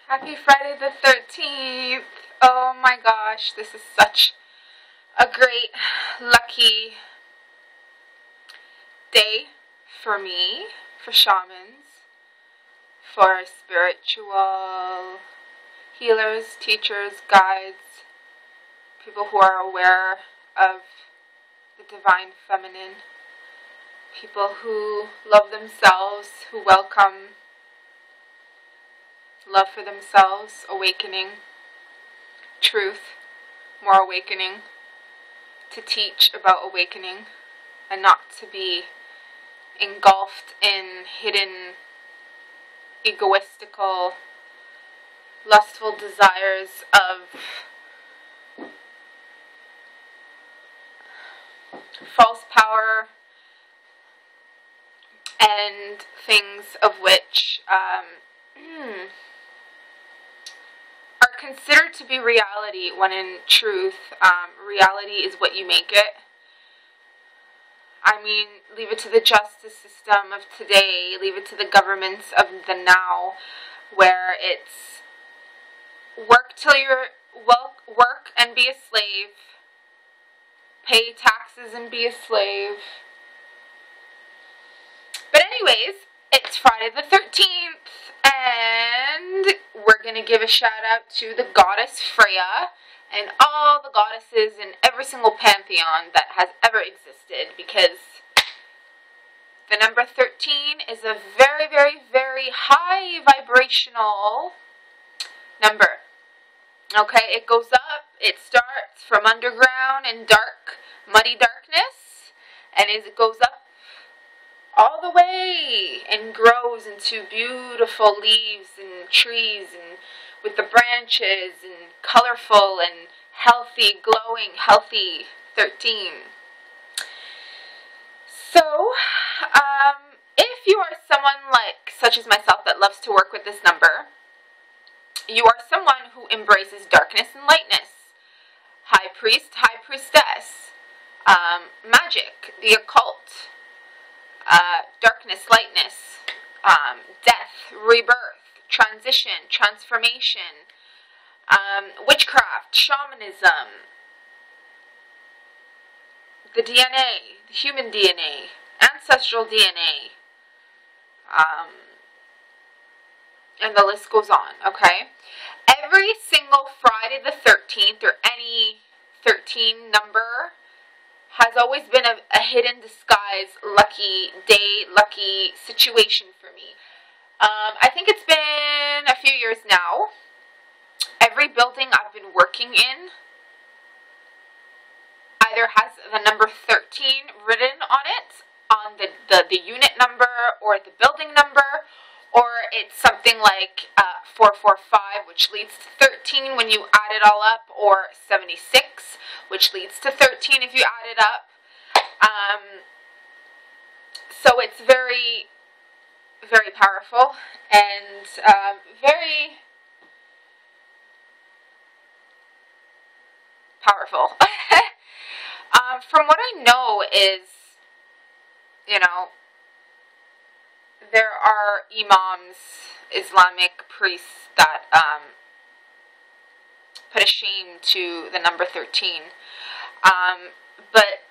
Happy Friday the 13th. Oh my gosh, this is such a great, lucky day for me, for shamans, for spiritual healers, teachers, guides, people who are aware of the divine feminine, people who love themselves, who welcome love for themselves, awakening, truth, more awakening, to teach about awakening, and not to be engulfed in hidden, egoistical, lustful desires of false power and things of which are considered to be reality, when in truth, reality is what you make it. I mean, leave it to the justice system of today, leave it to the governments of the now, where it's work till you're work and be a slave, pay taxes and be a slave. But anyways, it's Friday the 13th, and we're going to give a shout out to the goddess Freya and all the goddesses in every single pantheon that has ever existed, because the number 13 is a very, very, very high vibrational number. Okay, it goes up, it starts from underground and dark, muddy darkness, and as it goes up all the way and grows into beautiful leaves and trees and with the branches and colorful and healthy, glowing, healthy 13. So, if you are someone like, such as myself, that loves to work with this number, you are someone who embraces darkness and lightness. High priest, high priestess, magic, the occult, darkness, lightness, death, rebirth, transition, transformation, witchcraft, shamanism, the DNA, the human DNA, ancestral DNA, and the list goes on, okay? Every single Friday the 13th, or any 13 number, has always been a hidden disguise, lucky day, lucky situation for me. I think it's been a few years now. Every building I've been working in either has the number 13 written on it, on the unit number or the building number, or it's something like 445, which leads to 13 when you add it all up, or 76, which leads to 13 if you add it up. So it's very, very powerful and very powerful. From what I know is, there are imams, Islamic priests, that put a shame to the number 13. But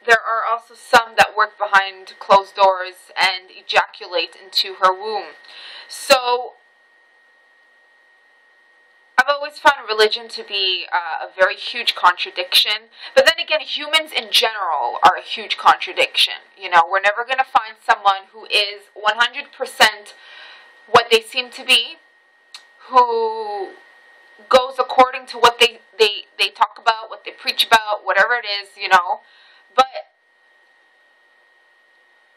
there are also some that work behind closed doors and ejaculate into her womb. So I've always found religion to be a very huge contradiction. But then again, humans in general are a huge contradiction. We're never going to find someone who is 100% what they seem to be, who goes according to what they talk about, what they preach about, whatever it is, But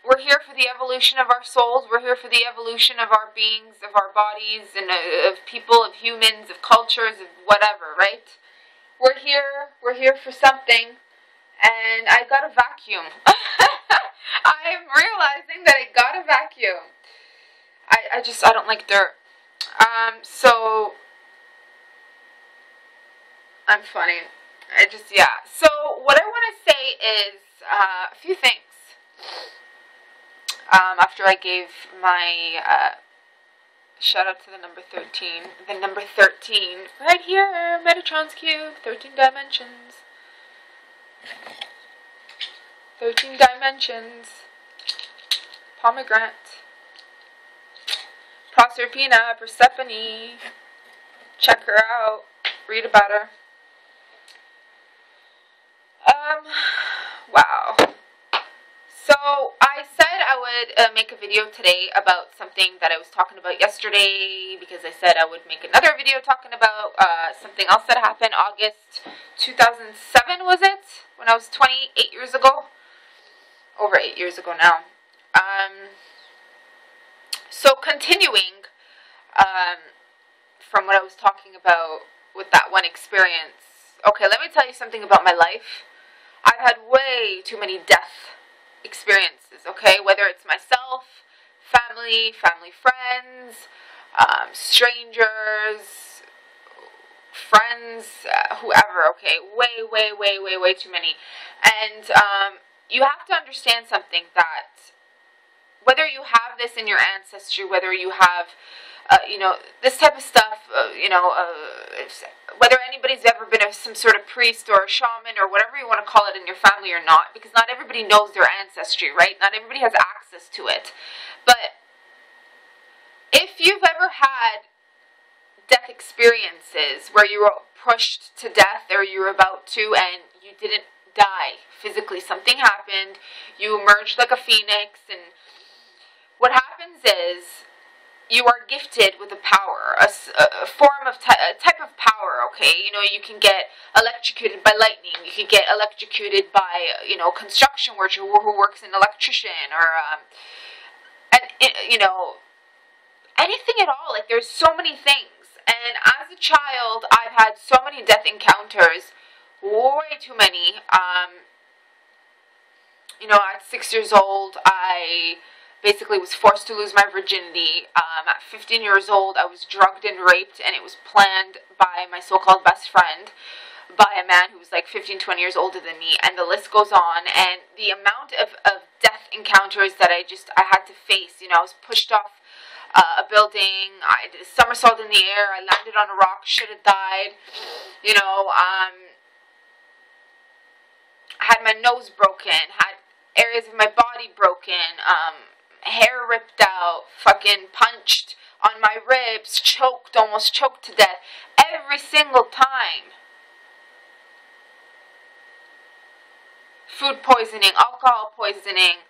we're here for the evolution of our souls. We're here for the evolution of our beings, of our bodies, and of people, of humans, of cultures, of whatever, right? We're here for something, and I got a vacuum. I'm realizing that I got a vacuum. I don't like dirt. So, I'm funny. So, what I want to say is a few things. After I gave my Shout out to the number 13. The number 13. Right here. Metatron's cube. 13 dimensions. 13 dimensions. Pomegranate. Proserpina. Persephone. Check her out. Read about her. Wow. So, I said I would make a video today about something that I was talking about yesterday, because I said I would make another video talking about something else that happened August 2007, was it? When I was 28 years ago? Over 8 years ago now. So, continuing from what I was talking about with that one experience. Okay, let me tell you something about my life. I've had way too many death experiences, okay? Whether it's myself, family friends, strangers, friends, whoever, okay? Way too many. And you have to understand something, that whether you have this in your ancestry, whether you have this type of stuff, whether anybody's ever been some sort of priest or a shaman or whatever you want to call it in your family or not, because not everybody knows their ancestry, right? Not everybody has access to it. But if you've ever had death experiences where you were pushed to death, or you were about to and you didn't die physically, something happened, you emerged like a phoenix, and what happens is, you are gifted with a power, a form of a type of power, okay? You can get electrocuted by lightning. You can get electrocuted by, construction worker who works in electrician, or, anything at all. Like, there's so many things. And as a child, I've had so many death encounters, way too many. At 6 years old, I basically was forced to lose my virginity. At 15 years old, I was drugged and raped, and it was planned by my so-called best friend, by a man who was like 15, 20 years older than me, and the list goes on. And the amount of death encounters that I had to face, I was pushed off a building, I did a somersault in the air, I landed on a rock, should have died, I had my nose broken, had areas of my body broken, hair ripped out, fucking punched on my ribs, almost choked to death, every single time. Food poisoning, alcohol poisoning,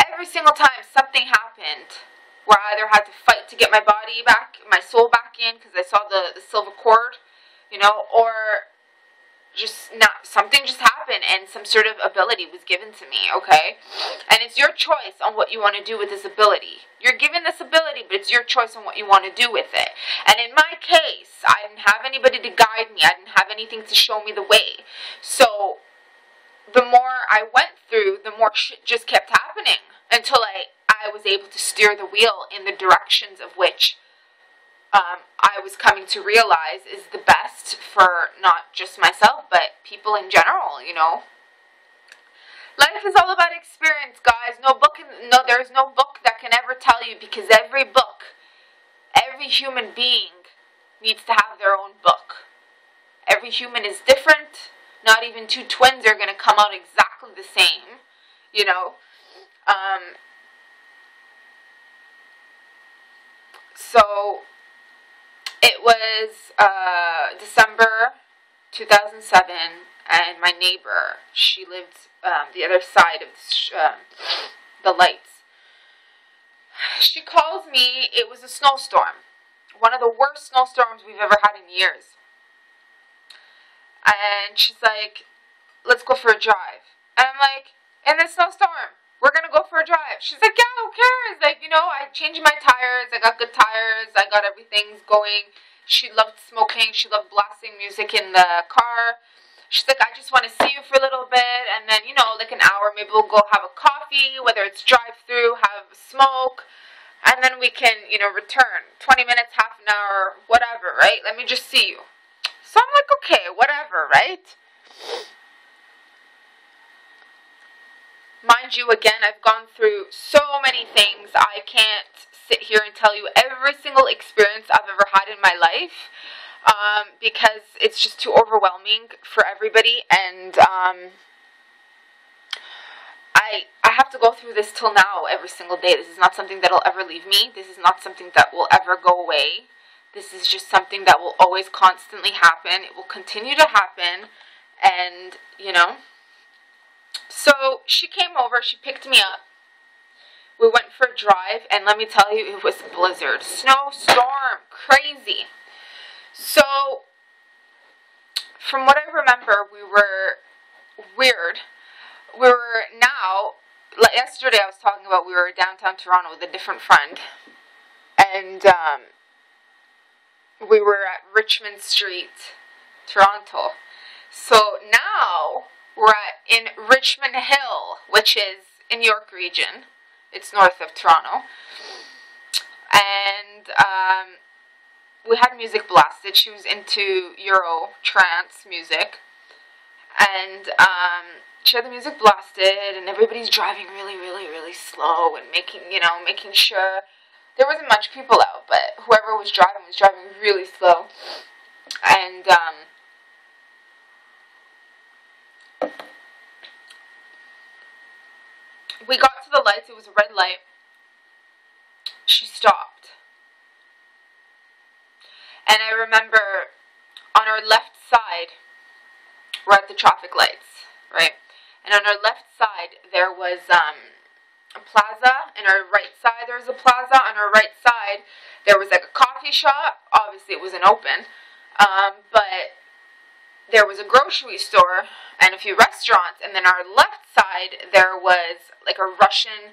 every single time something happened where I either had to fight to get my body back, my soul back in, because I saw the silver cord, or something just happened, and some sort of ability was given to me, okay? And it's your choice on what you want to do with this ability. You're given this ability, but it's your choice on what you want to do with it. And in my case, I didn't have anybody to guide me. I didn't have anything to show me the way. So, the more I went through, the more shit just kept happening, until I was able to steer the wheel in the directions of which I was coming to realize is the best for not just myself, but people in general, Life is all about experience, guys. There's no book that can ever tell you, because every human being needs to have their own book. Every human is different. Not even two twins are going to come out exactly the same, So, it was December 2007, and my neighbor, she lived the other side of the lights. She calls me. It was a snowstorm, one of the worst snowstorms we've ever had in years. And she's like, let's go for a drive. And I'm like, in this snowstorm, we're going to go for a drive. She's like, yeah, who cares? Like, I changed my tires. I got good tires. I got everything going. She loved smoking. She loved blasting music in the car. She's like, I just want to see you for a little bit. And then, like an hour, maybe we'll go have a coffee, whether it's drive-through, have a smoke. And then we can, return. 20 minutes, half an hour, whatever, right? Let me just see you. So I'm like, okay, whatever, right? Mind you, again, I've gone through so many things. I can't sit here and tell you every single experience I've ever had in my life, because it's just too overwhelming for everybody, and I have to go through this till now every single day. This is not something that'll ever leave me. This is not something that will ever go away. This is just something that will always constantly happen. It will continue to happen, and, you know. So she came over, she picked me up. We went for a drive, and let me tell you, it was a blizzard. Snowstorm. Crazy. So, from what I remember, we were weird. We were now, like yesterday I was talking about, we were downtown Toronto with a different friend. And, we were at Richmond Street, Toronto. So now we're in Richmond Hill, which is in York Region. It's north of Toronto. And we had music blasted. She was into Euro trance music. And she had the music blasted, and everybody's driving really, really, really slow and making sure. There wasn't much people out, but whoever was driving really slow. And we got to the lights. It was a red light. She stopped. And I remember on our left side, we're at the traffic lights, right? And on our left side, there was a plaza. On our right side, there was a plaza. On our right side, there was like a coffee shop. Obviously, it wasn't open. But there was a grocery store and a few restaurants. And then our left side, there was like a Russian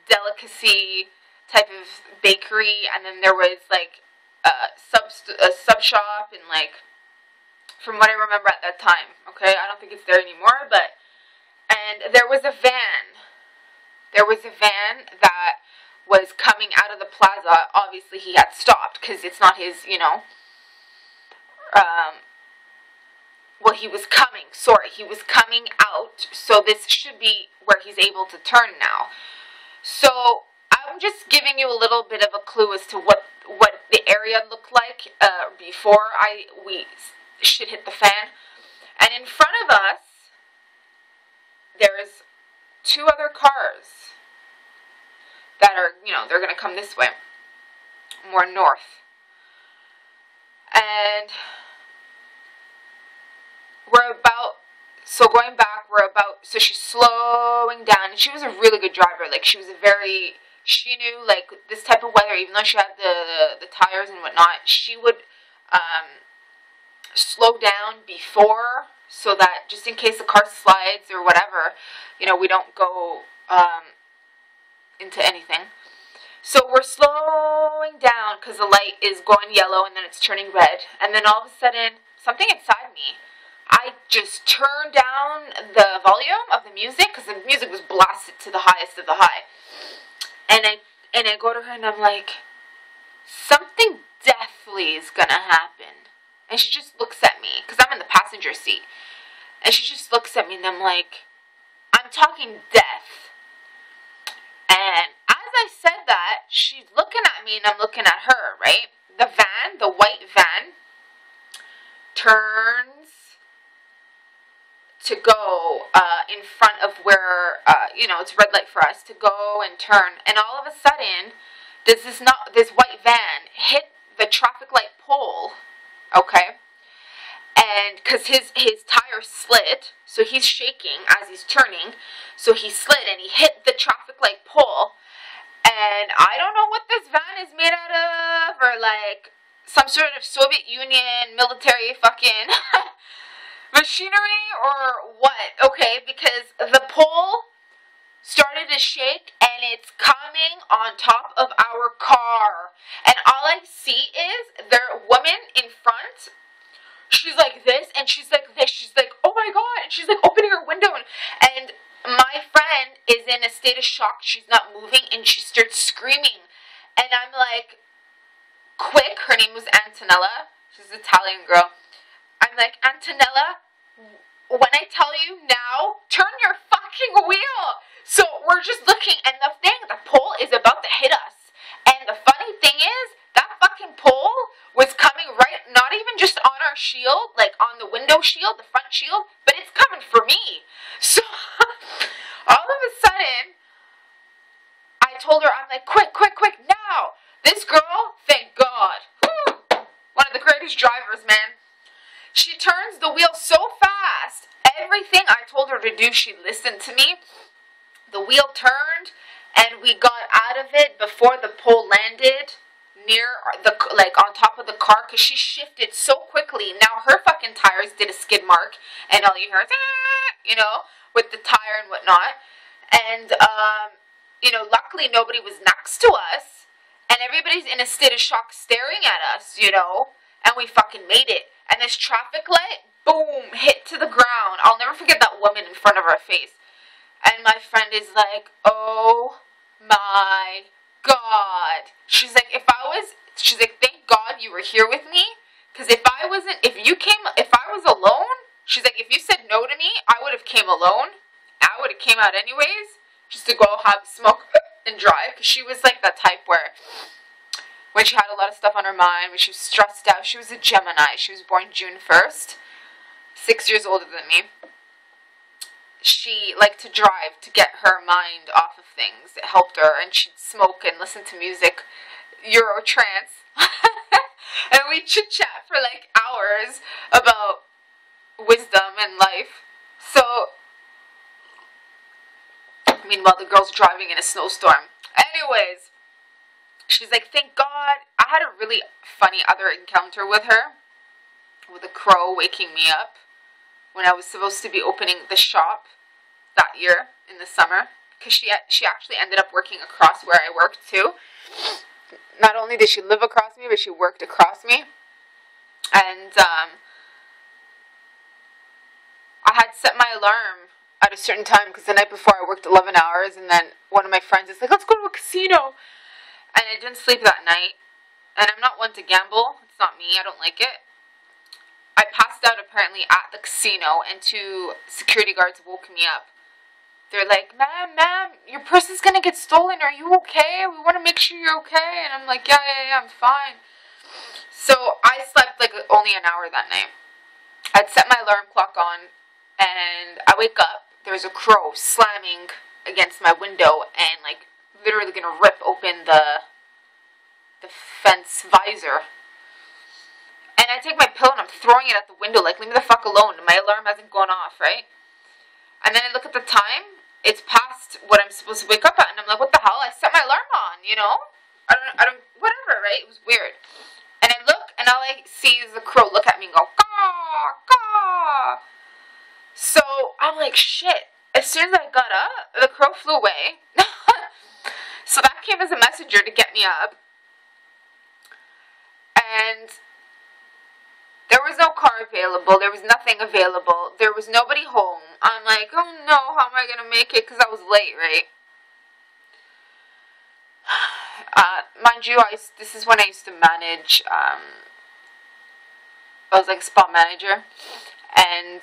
delicacy type of bakery. And then there was like a sub shop, and like, from what I remember at that time, okay? I don't think it's there anymore, but, and there was a van. There was a van that was coming out of the plaza. Obviously, he had stopped, because it's not his, you know, well, he was coming out, so this should be where he's able to turn now. So, I'm just giving you a little bit of a clue as to what the area looked like before we shit hit the fan. And in front of us, there's two other cars that are, you know, they're going to come this way, more north. And going back, so she's slowing down, and she was a really good driver. Like, she knew, like, this type of weather, even though she had the tires and whatnot, she would slow down before, so that just in case the car slides or whatever, you know, we don't go into anything. So we're slowing down because the light is going yellow and then it's turning red. And then all of a sudden, something inside me, I just turned down the volume of the music because the music was blasted to the highest of the high. And I go to her and I'm like, something deathly is gonna happen. And she just looks at me, because I'm in the passenger seat. And she just looks at me and I'm like, I'm talking death. And as I said that, she's looking at me and I'm looking at her, right? The van, the white van, turns to go in front of where, it's red light for us to go and turn. And all of a sudden, this white van hit the traffic light pole, okay? And because his tire slid, so he's shaking as he's turning, so he slid and he hit the traffic light pole. And I don't know what this van is made out of, or like some sort of Soviet Union military fucking machinery or what, okay? Because the pole started to shake and it's coming on top of our car. And all I see is the woman in front, she's like this and she's like this. She's like, oh my God. And she's like opening her window. And my friend is in a state of shock. She's not moving and she starts screaming. And I'm like, quick. Her name was Antonella. She's an Italian girl. I'm like, Antonella, when I tell you now, turn your fucking wheel. and the pole is about to hit us. And the funny thing is, that fucking pole was coming right, not even just on our shield, like on the window shield, the front shield, but it's coming for me. So, all of a sudden, I told her, I'm like, quick, now. This girl, thank God, one of the greatest drivers, man. She turns the wheel so fast. Everything I told her to do, she listened to me. The wheel turned, and we got out of it before the pole landed near the, like, on top of the car, because she shifted so quickly. Now her fucking tires did a skid mark, and all you hear is, you know, with the tire and whatnot. And, you know, luckily nobody was next to us, and everybody's in a state of shock staring at us, you know, and we fucking made it. And this traffic light, boom, hit to the ground. I'll never forget that woman in front of our face. And my friend is like, oh my God. She's like, she's like, thank God you were here with me. Because if I was alone, she's like, if you said no to me, I would have came alone. I would have came out anyways, just to go have smoke and drive. Because she was like that type where, when she had a lot of stuff on her mind, when she was stressed out, she was a Gemini. She was born June 1st, 6 years older than me. She liked to drive to get her mind off of things. It helped her, and she'd smoke and listen to music, Euro trance, and we chit-chat for like hours about wisdom and life. So, meanwhile, the girl's driving in a snowstorm. Anyways, she's like, thank God. I had a really funny other encounter with her, with a crow waking me up when I was supposed to be opening the shop that year in the summer, because she actually ended up working across where I worked too. Not only did she live across me, but she worked across me. And I had set my alarm at a certain time, because the night before I worked 11 hours, and then one of my friends is like, let's go to a casino. And I didn't sleep that night. And I'm not one to gamble. It's not me. I don't like it. I passed out apparently at the casino, and two security guards woke me up. They're like, ma'am, your purse is going to get stolen. Are you okay? We want to make sure you're okay. And I'm like, yeah, I'm fine. So I slept like only an hour that night. I'd set my alarm clock on, and I wake up. There's a crow slamming against my window and like literally going to rip open the fence visor. And I take my pillow and I'm throwing it at the window, like, leave me the fuck alone. My alarm hasn't gone off, right? And then I look at the time. It's past what I'm supposed to wake up at. And I'm like, what the hell? I set my alarm on, you know? I don't, whatever, right? It was weird. And I look, and all I see is the crow look at me and go, caw, caw. So I'm like, shit. As soon as I got up, the crow flew away. So that came as a messenger to get me up. And there was no car available. There was nothing available. There was nobody home. I'm like, oh no, how am I going to make it? Because I was late, right? Mind you, this is when I used to manage, I was like a spot manager. And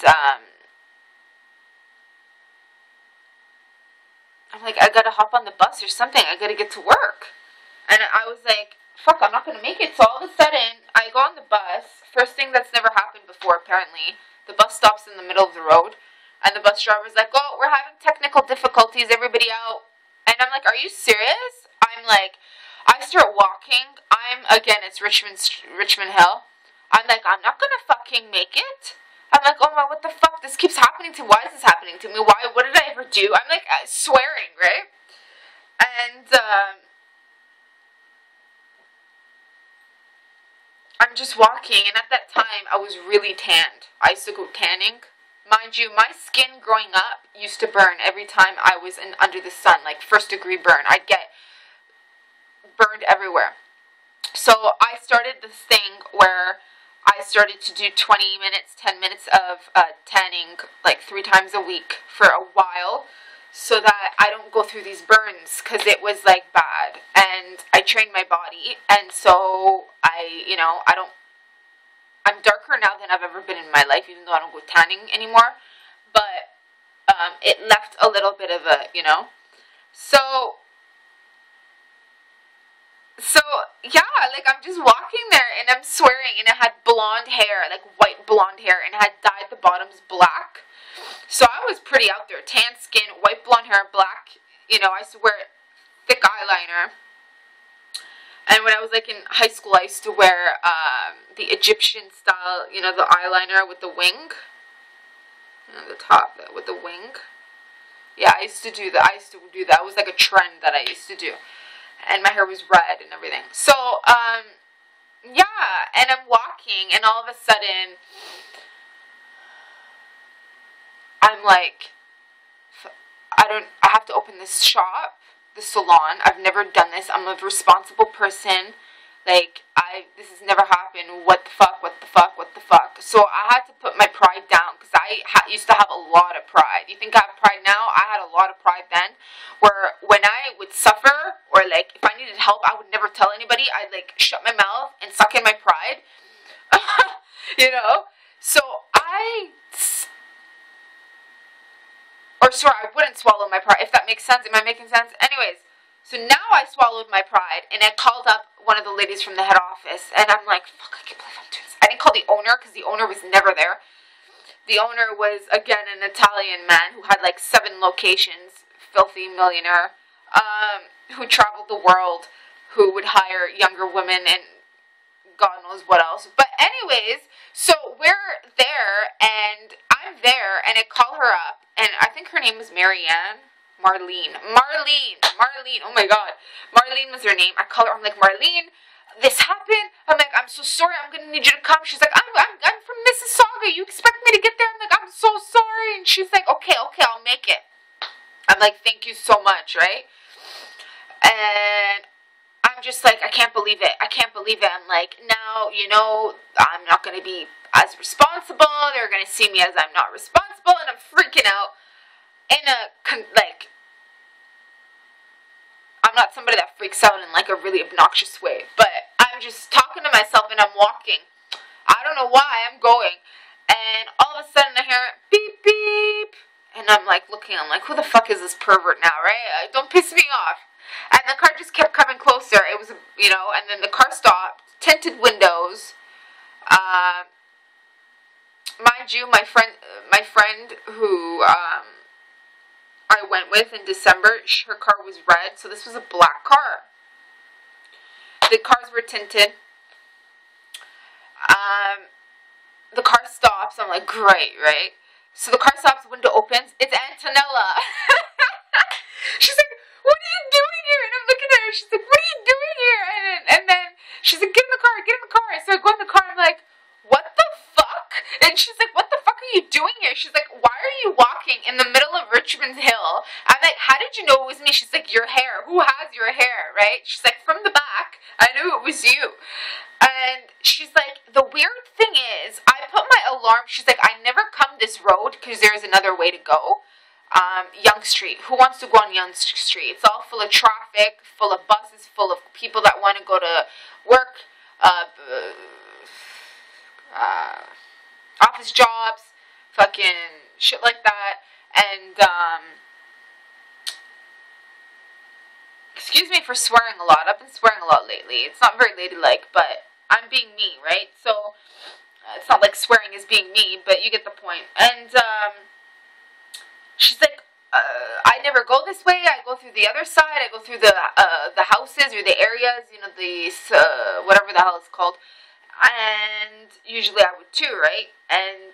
I'm like, I got to hop on the bus or something. I got to get to work. And I was like, fuck, I'm not going to make it. So all of a sudden, I go on the bus. First thing that's never happened before, apparently. The bus stops in the middle of the road. And the bus driver's like, oh, we're having technical difficulties. Everybody out. And I'm like, are you serious? I'm like, I start walking. It's Richmond Hill. I'm like, I'm not going to fucking make it. I'm like, oh my, what the fuck? This keeps happening to me. Why is this happening to me? Why? What did I ever do? I'm like swearing, right? And, I'm just walking, and at that time, I was really tanned. I used to go tanning. Mind you, my skin growing up used to burn every time I was under the sun, like first-degree burn. I'd get burned everywhere. So I started this thing where I started to do 20 minutes, 10 minutes of tanning, like 3 times a week for a while, so that I don't go through these burns, because it was like bad. And I trained my body, and so I'm darker now than I've ever been in my life, even though I don't go tanning anymore, but it left a little bit of a, So yeah, like I'm just walking there and I'm swearing, and it had blonde hair, like white blonde hair, and it had dyed the bottoms black. So I was pretty out there, tan skin, white blonde hair, black. You know, I used to wear thick eyeliner. And when I was like in high school, I used to wear the Egyptian style, you know, the eyeliner with the wing. You know, the top with the wing. Yeah, I used to do that. It was like a trend that I used to do. And my hair was red and everything. So, yeah, and I'm walking, and all of a sudden, I'm like, I have to open this shop, the salon. I've never done this. I'm a responsible person. Like, this has never happened. What the fuck? So I had to put my pride down, because I used to have a lot of pride. You think I have pride now? I had a lot of pride then, where when I would suffer, or like, if I needed help, I would never tell anybody. I'd like, shut my mouth and suck in my pride. You know? So I wouldn't swallow my pride, if that makes sense. Am I making sense? Anyways, so now I swallowed my pride, and I called up one of the ladies from the head office, and I'm like, fuck, I can't believe I'm doing this. I didn't call the owner, because the owner was never there. The owner was, again, an Italian man who had like 7 locations, filthy millionaire, who traveled the world, who would hire younger women and God knows what else. But anyways, so we're there, and I'm there, and I call her up, and I think her name was Marlene, oh my god, Marlene was her name. I call her, I'm like, Marlene, this happened. I'm like, I'm so sorry, I'm gonna need you to come. She's like, I'm from Mississauga, you expect me to get there? I'm like, I'm so sorry. And she's like, okay, I'll make it. I'm like, thank you so much, right? And I'm just like, I can't believe it. I'm like, now, you know, I'm not going to be as responsible. They're going to see me as I'm not responsible. And I'm freaking out I'm not somebody that freaks out in like a really obnoxious way. But I'm just talking to myself, and I'm walking. I don't know why I'm going. And all of a sudden I hear beep, beep. And I'm like looking, I'm like, who the fuck is this pervert now, right? Don't piss me off. And the car just kept coming closer. It was, you know, and then the car stopped, tinted windows. Mind you, my friend who I went with in December, her car was red, so this was a black car. The cars were tinted. The car stops. I'm like, great, right? So the car stops, window opens. It's Antonella. She's like, what are you doing here? And I'm looking at her. She's like, what are you doing here? And then she's like, get in the car. So I go in the car. I'm like, what the fuck? And she's like, what the fuck are you doing here? She's like, why are you walking in the middle of Richmond Hill? I'm like, how did you know it was me? She's like, your hair. Who has your hair, right? She's like, from the back. I knew it was you. And she's like, the weird thing is, I put my alarm. She's like, I never come this road because there's another way to go. Yonge Street. Who wants to go on Yonge Street? It's all full of traffic, full of buses, full of people that want to go to work, office jobs, fucking shit like that. And, excuse me for swearing a lot. I've been swearing a lot lately. It's not very ladylike, but I'm being me, right? So, it's not like swearing is being me, but you get the point. And, she's like, I never go this way. I go through the other side. I go through the houses or the areas, you know, whatever the hell it's called. And usually I would too, right? And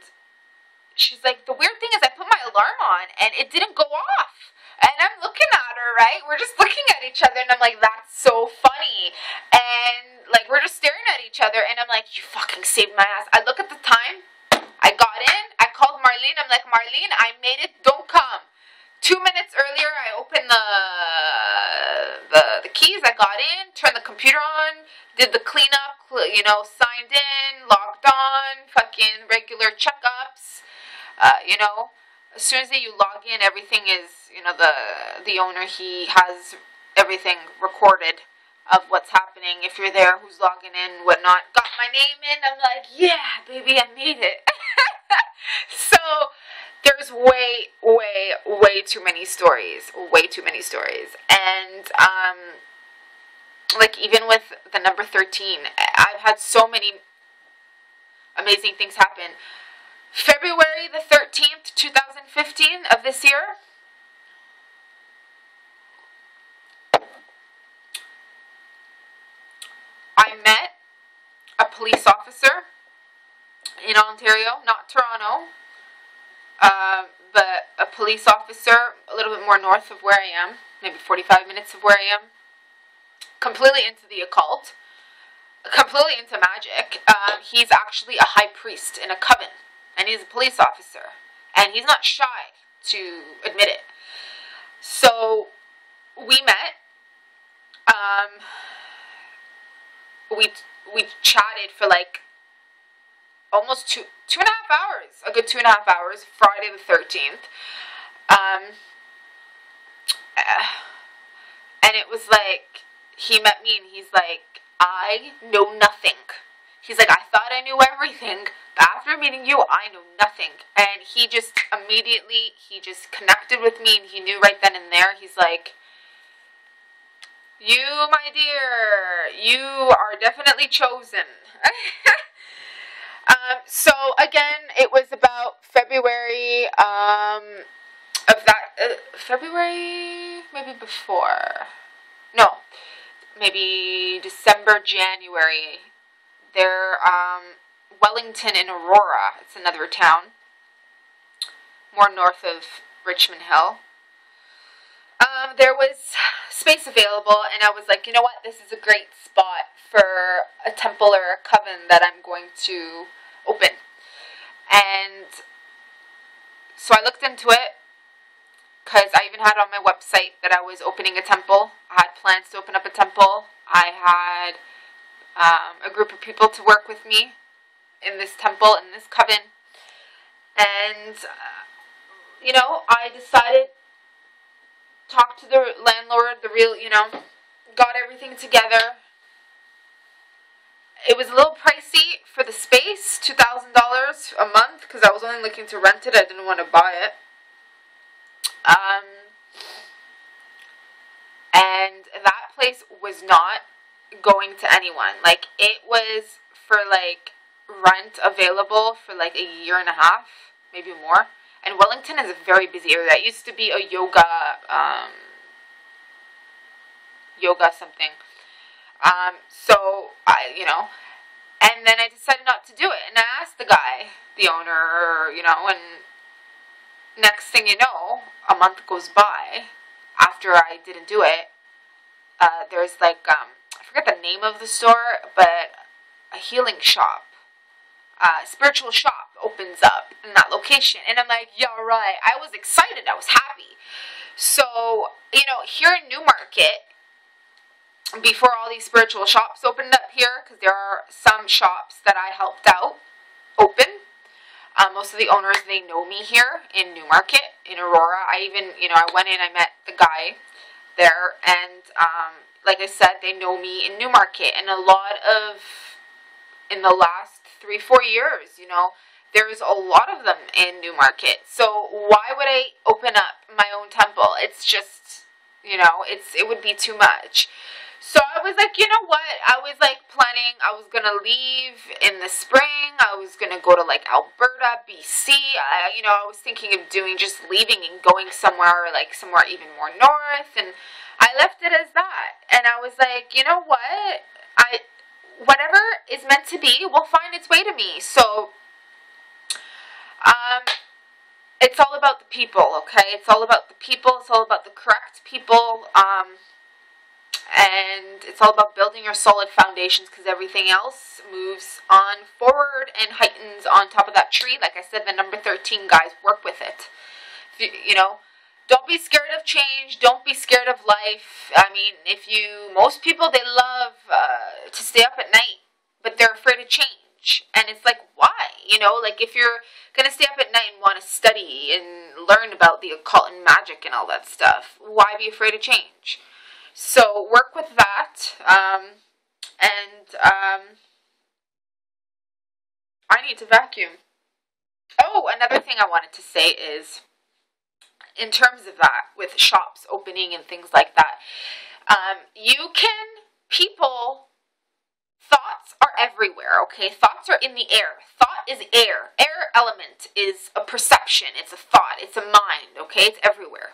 she's like, the weird thing is I put my alarm on and it didn't go off. And I'm looking at her, right? We're just looking at each other, and I'm like, that's so funny. And, like, we're just staring at each other, and I'm like, you fucking saved my ass. I look at the time. I got in. I called Marlene. I'm like, Marlene, I made it. Don't come. 2 minutes earlier, I opened the keys. I got in, turned the computer on, did the cleanup, you know, signed in, logged on, fucking regular checkups, you know. As soon as you log in, everything is, you know, the owner, he has everything recorded of what's happening. If you're there, who's logging in, whatnot. Got my name in. I'm like, yeah, baby, I made it. So there's way too many stories. Way too many stories. And, like, even with the number 13, I've had so many amazing things happen. February the 13th, 2015 of this year, I met a police officer in Ontario, not Toronto, but a police officer a little bit more north of where I am, maybe 45 minutes of where I am, completely into the occult, completely into magic. He's actually a high priest in a coven, and he's a police officer, and he's not shy to admit it. So we met. We chatted for like almost two and a half hours, a good 2.5 hours. Friday the 13th, and it was like he met me, and he's like, I know nothing. He's like, I thought I knew everything, but after meeting you, I know nothing. And he just immediately, he just connected with me, and he knew right then and there. He's like, you, my dear, you are definitely chosen. So again, it was about February, February, maybe before, no, maybe December, January. They're, Wellington and Aurora, it's another town, more north of Richmond Hill. There was space available, and I was like, you know what, this is a great spot for a temple or a coven that I'm going to open. And so I looked into it, because I even had on my website that I was opening a temple. I had plans to open up a temple. I had a group of people to work with me in this temple, in this coven. And, you know, I decided, talked to the landlord, got everything together. It was a little pricey for the space, $2,000 a month, because I was only looking to rent it. I didn't want to buy it. And that place was not going to anyone. Like, it was for, like, rent available for, like, a year and a half, maybe more. And Wellington is a very busy area. It used to be a yoga something. So, and then I decided not to do it. And I asked the guy, the owner, and next thing you know, a month goes by after I didn't do it. There's like, I forget the name of the store, but a healing shop, spiritual shop opens up in that location. And I'm like, yeah, right. I was excited. I was happy. So, here in Newmarket, before all these spiritual shops opened up here, because there are some shops that I helped out open. Most of the owners, they know me here in Newmarket, in Aurora. I even, I went in, I met the guy there, and like I said, they know me in Newmarket. And a lot of, in the last 3-4 years, there's a lot of them in Newmarket. So why would I open up my own temple? It's just, it would be too much. So I was like, you know what, I was like planning, I was going to leave in the spring, I was going to go to like Alberta, BC, I was thinking of just leaving and going somewhere, like somewhere even more north, and I left it as that, and I was like, you know what, whatever is meant to be will find its way to me. So, it's all about the people, okay, it's all about the people, it's all about the correct people, and it's all about building your solid foundations, because everything else moves on forward and heightens on top of that tree. Like I said, the number 13 guys, work with it. Don't be scared of change. Don't be scared of life. I mean, most people, they love to stay up at night, but they're afraid of change. And it's like, why? Like if you're going to stay up at night and want to study and learn about the occult and magic and all that stuff, why be afraid of change? So work with that, and I need to vacuum. Oh, another thing I wanted to say is, in terms of that, with shops opening and things like that, people, thoughts are everywhere, okay? Thoughts are in the air. Thought is air. Air element is a perception. It's a thought. It's a mind, okay? It's everywhere.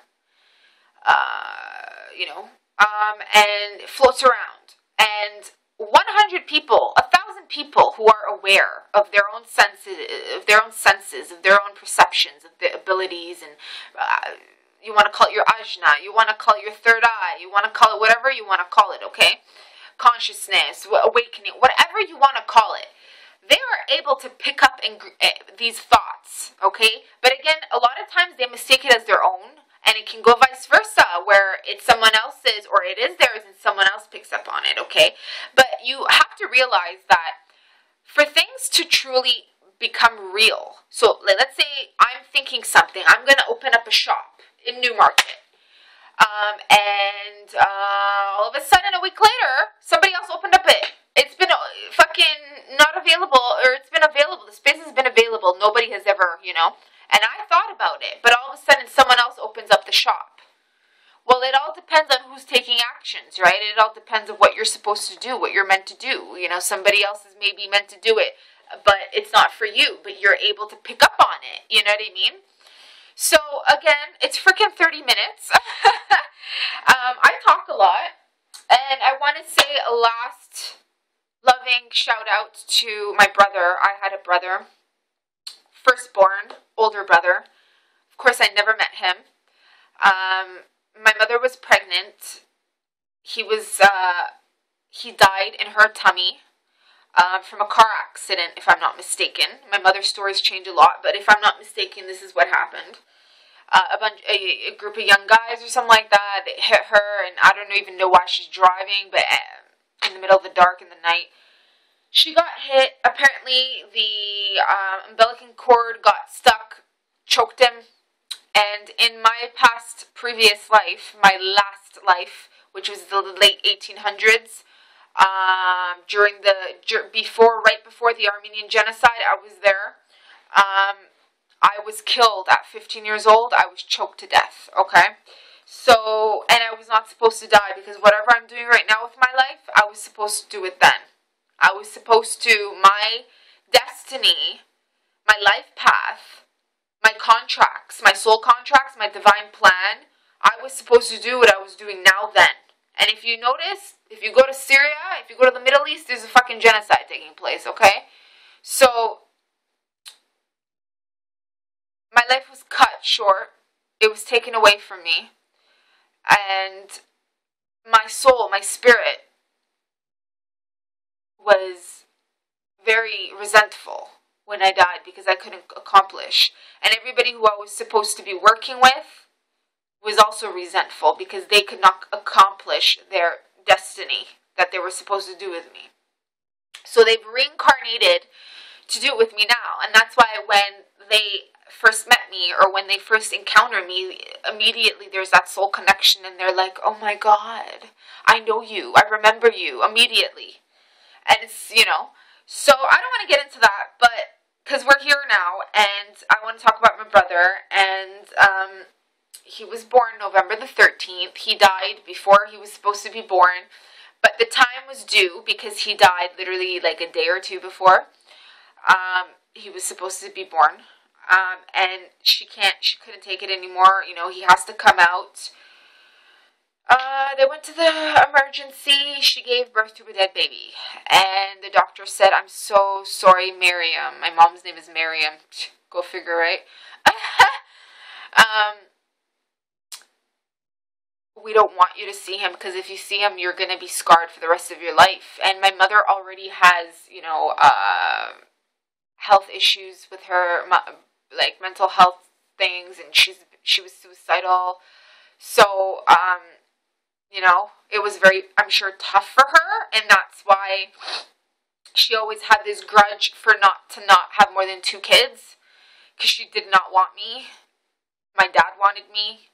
And it floats around. And 100 people, 1,000 people who are aware of their own senses, of their own perceptions, of their abilities, and you want to call it your ajna, you want to call it your third eye, you want to call it whatever you want to call it, okay? Consciousness, awakening, whatever you want to call it. They are able to pick up these thoughts, okay? But again, a lot of times they mistake it as their own, and it can go vice versa, where it's someone else's or it is theirs and someone else picks up on it, okay? But you have to realize that for things to truly become real, so let's say I'm thinking something, I'm going to open up a shop in Newmarket, and all of a sudden a week later, somebody else opened up it. It's been fucking not available, or it's been available, the space has been available, nobody has ever, and I thought about it, but all of a sudden someone else opens up the shop. Well, it all depends on who's taking actions, right? It all depends on what you're supposed to do, what you're meant to do. Somebody else is maybe meant to do it, but it's not for you, but you're able to pick up on it. You know what I mean? So, again, it's freaking 30 minutes. I talk a lot, and I want to say a last loving shout out to my brother. I had a brother, firstborn, older brother. Of course, I never met him. My mother was pregnant. He died in her tummy from a car accident, if I'm not mistaken. My mother's stories change a lot, but if I'm not mistaken, this is what happened. A group of young guys or something like that, they hit her, and I don't even know why she's driving, but in the middle of the dark in the night, she got hit. Apparently, the umbilical cord got stuck, choked him. And in my previous life, my last life, which was the late 1800s, right before the Armenian genocide, I was there. I was killed at 15 years old. I was choked to death, okay? So, and I was not supposed to die, because whatever I'm doing right now with my life, I was supposed to do it then. I was supposed to, my destiny, my life path, my contracts, my soul contracts, my divine plan, I was supposed to do what I was doing now then. And if you notice, if you go to Syria, if you go to the Middle East, there's a fucking genocide taking place, okay? So, my life was cut short. It was taken away from me. And my soul, my spirit, was very resentful when I died, because I couldn't accomplish. And everybody who I was supposed to be working with was also resentful, because they could not accomplish their destiny that they were supposed to do with me. So they've reincarnated to do it with me now. And that's why when they first met me, or when they first encounter me, immediately there's that soul connection, and they're like, oh my God, I know you, I remember you, immediately. And it's, so I don't want to get into that, but because we're here now, and I want to talk about my brother. And he was born November the 13th. He died before he was supposed to be born, but the time was due, because he died literally like a day or two before he was supposed to be born. And she couldn't take it anymore. He has to come out. They went to the emergency. She gave birth to a dead baby. And the doctor said, I'm so sorry, Miriam. My mom's name is Miriam. Go figure, right? We don't want you to see him, because if you see him, you're going to be scarred for the rest of your life. And my mother already has, health issues with her, like mental health things, and she was suicidal. So, it was very, I'm sure, tough for her, and that's why she always had this grudge for not have more than 2 kids, because she did not want me. My dad wanted me.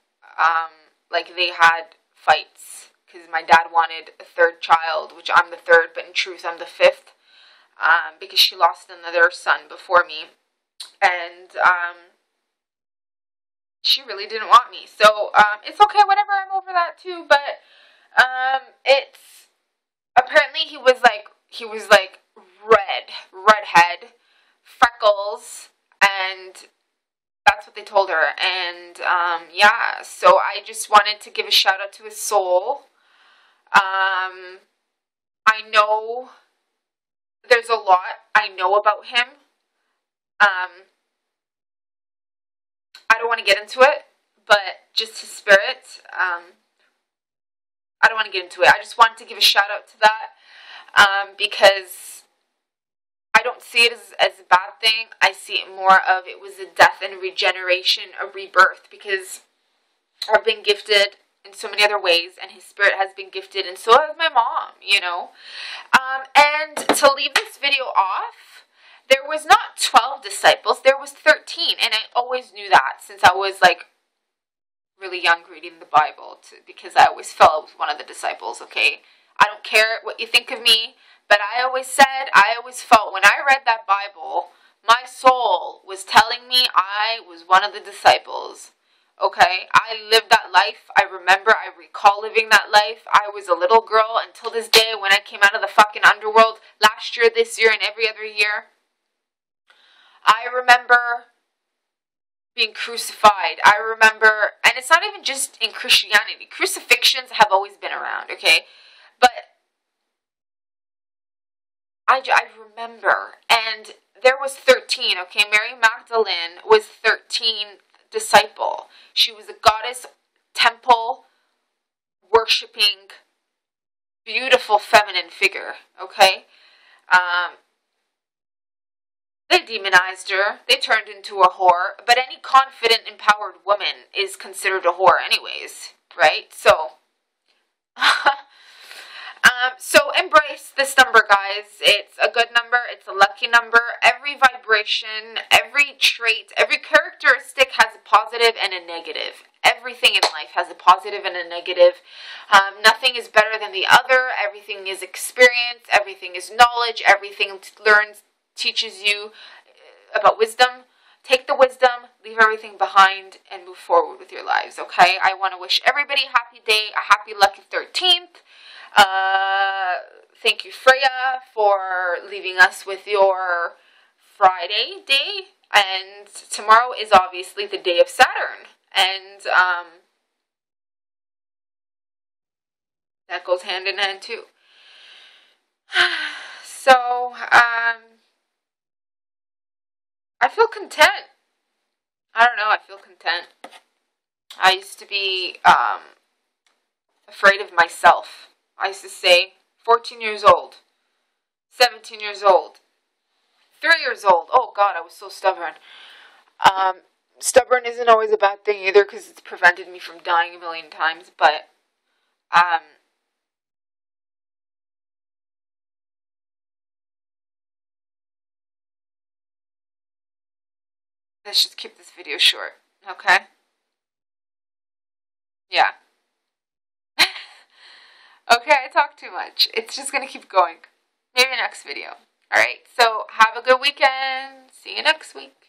They had fights, because my dad wanted a 3rd child, which I'm the 3rd, but in truth I'm the 5th, because she lost another son before me. And she really didn't want me. So it's okay, whatever, I'm over that too. But it's apparently he was like redhead, freckles, and that's what they told her. And yeah, so I just wanted to give a shout out to his soul. I know there's a lot I know about him. I don't want to get into it, but just his spirit. I don't want to get into it. I just wanted to give a shout out to that because I don't see it as a bad thing. I see it more of it was a death and regeneration, a rebirth, because I've been gifted in so many other ways, and his spirit has been gifted, and so has my mom, you know. And to leave this video off, there was not 12 disciples, there was 13, and I always knew that since I was like really young reading the Bible, because I always felt one of the disciples, okay? I don't care what you think of me, but I always felt when I read that Bible, my soul was telling me I was one of the disciples. Okay, I lived that life. I recall living that life. I was a little girl until this day when I came out of the fucking underworld last year, this year, and every other year. I remember being crucified. I remember, and it's not even just in Christianity. Crucifixions have always been around, okay? But I remember, and there was 13, okay? Mary Magdalene was 13th disciple. She was a goddess, temple, worshipping, beautiful feminine figure, okay? They demonized her. They turned into a whore. But any confident, empowered woman is considered a whore anyways, right? So, so embrace this number, guys. It's a good number. It's a lucky number. Every vibration, every trait, every characteristic has a positive and a negative. Everything in life has a positive and a negative. Nothing is better than the other. Everything is experience. Everything is knowledge. Everything teaches you about wisdom. Take the wisdom, leave everything behind, and move forward with your lives, okay? I want to wish everybody a happy day, a happy lucky 13th. Thank you, Freya, for leaving us with your Friday day. And tomorrow is obviously the day of Saturn. And that goes hand in hand too. So, I feel content. I don't know, I feel content. I used to be afraid of myself. I used to say, 14 years old, 17 years old, 3 years old. Oh God, I was so stubborn. Stubborn isn't always a bad thing either, because it's prevented me from dying a million times, but let's just keep this video short, okay? Yeah. Okay, I talk too much. It's just gonna keep going. Maybe next video. Alright, so have a good weekend. See you next week.